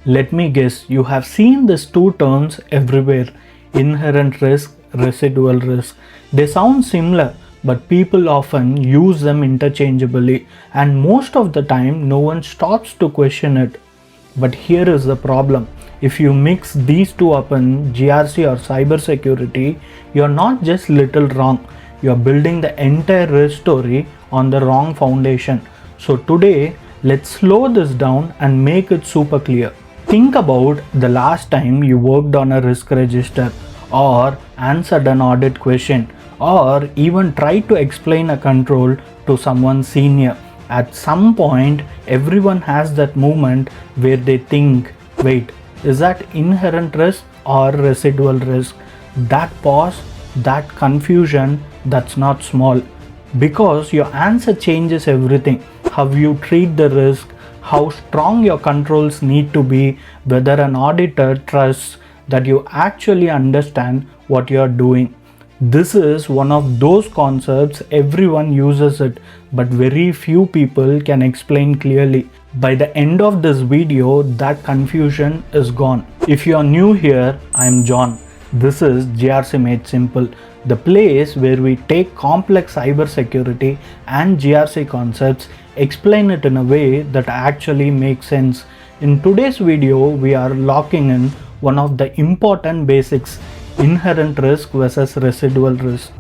Let me guess, you have seen these two terms everywhere: inherent risk, residual risk. They sound similar, but people often use them interchangeably, and most of the time, no one stops to question it. But here is the problem: if you mix these two up in GRC or cybersecurity, you're not just little wrong, you're building the entire risk story on the wrong foundation. So today, let's slow this down and make it super clear. Think about the last time you worked on a risk register, or answered an audit question, or even tried to explain a control to someone senior. At some point, everyone has that moment where they think, wait, is that inherent risk or residual risk? That pause, that confusion, that's not small. Because your answer changes everything. How you treat the risk, how strong your controls need to be, whether an auditor trusts that you actually understand what you are doing. This is one of those concepts everyone uses it, but very few people can explain clearly. By the end of this video, that confusion is gone. If you are new here, I am John. This is GRC Made Simple, the place where we take complex cybersecurity and GRC concepts, explain it in a way that actually makes sense. In today's video, we are locking in one of the important basics: inherent risk versus residual risk.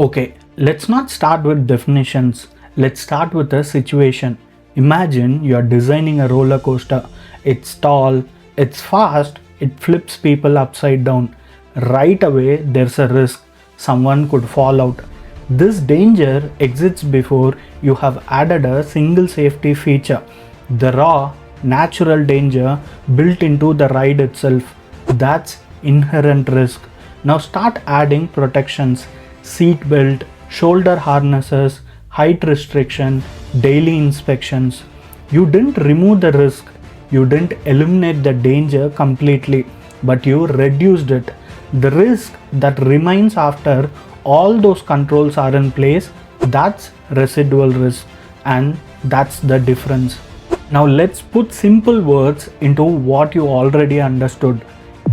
Okay, let's not start with definitions. Let's start with a situation. Imagine you're designing a roller coaster. It's tall, it's fast, it flips people upside down. Right away, there's a risk. Someone could fall out. This danger exists before you have added a single safety feature. The raw, natural danger built into the ride itself. That's inherent risk. Now start adding protections: seat belt, shoulder harnesses, height restriction, daily inspections. You didn't remove the risk, you didn't eliminate the danger completely, but you reduced it. The risk that remains after all those controls are in place, that's residual risk, and that's the difference. Now let's put simple words into what you already understood.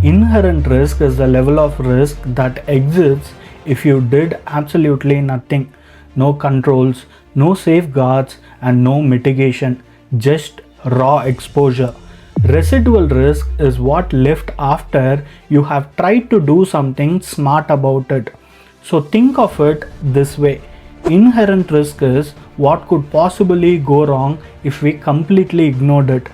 Inherent risk is the level of risk that exists if you did absolutely nothing. No controls, no safeguards, and no mitigation, just raw exposure. Residual risk is what left after you have tried to do something smart about it. So think of it this way: inherent risk is what could possibly go wrong if we completely ignored it.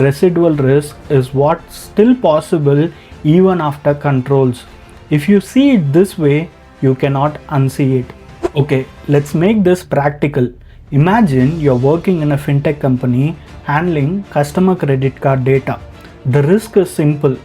Residual risk is what's still possible even after controls. If you see it this way, you cannot unsee it. Okay, let's make this practical. Imagine you're working in a fintech company handling customer credit card data. The risk is simple.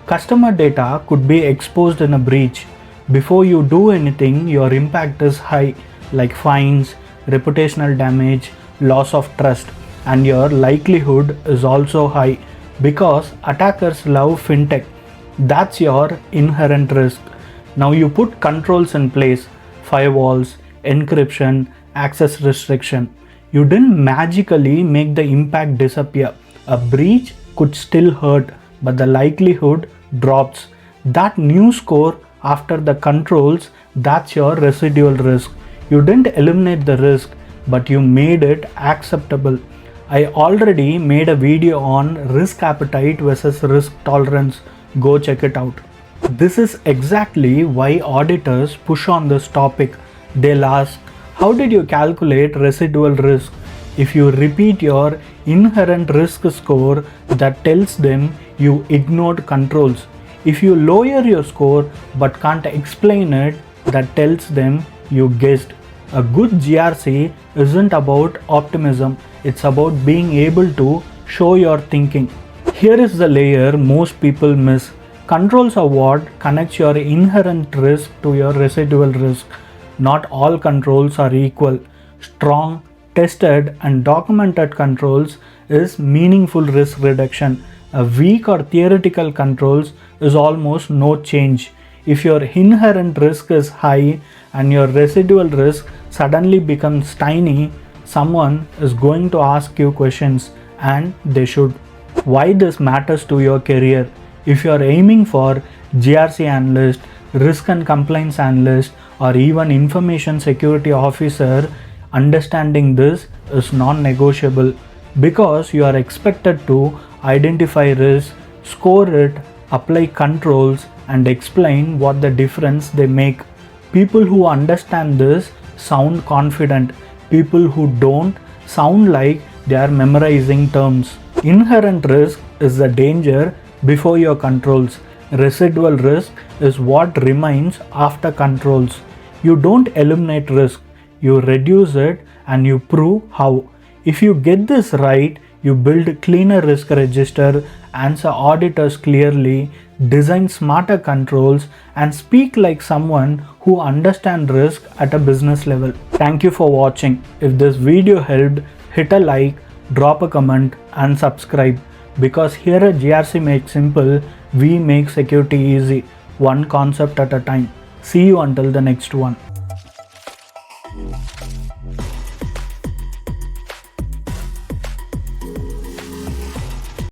Customer data could be exposed in a breach. Before you do anything, your impact is high, like fines, reputational damage, loss of trust, and your likelihood is also high because attackers love fintech. That's your inherent risk. Now you put controls in place: firewalls, encryption, access restriction. You didn't magically make the impact disappear. A breach could still hurt, but the likelihood drops. That new score after the controls, that's your residual risk. You didn't eliminate the risk, but you made it acceptable. I already made a video on risk appetite versus risk tolerance. Go check it out. This is exactly why auditors push on this topic. They'll ask, how did you calculate residual risk? If you repeat your inherent risk score, that tells them you ignored controls. If you lower your score but can't explain it, that tells them you guessed. A good GRC isn't about optimism, it's about being able to show your thinking. Here is the layer most people miss. Controls are what connects your inherent risk to your residual risk. Not all controls are equal. Strong, tested, and documented controls is meaningful risk reduction. A weak or theoretical controls is almost no change. If your inherent risk is high and your residual risk suddenly becomes tiny, someone is going to ask you questions, and they should. Why this matters to your career? If you are aiming for GRC analyst, risk and compliance analyst, or even information security officer, understanding this is non-negotiable, because you are expected to identify risk, score it, apply controls, and explain what the difference they make. People who understand this sound confident. People who don't sound like they are memorizing terms. Inherent risk is the danger before your controls. Residual risk is what remains after controls. You don't eliminate risk, you reduce it, and you prove how. If you get this right, you build cleaner risk register, answer auditors clearly, design smarter controls, and speak like someone who understands risk at a business level. Thank you for watching. If this video helped, hit a like, drop a comment, and subscribe, because here at GRC Made Simple, we make security easy, one concept at a time. See you until the next one.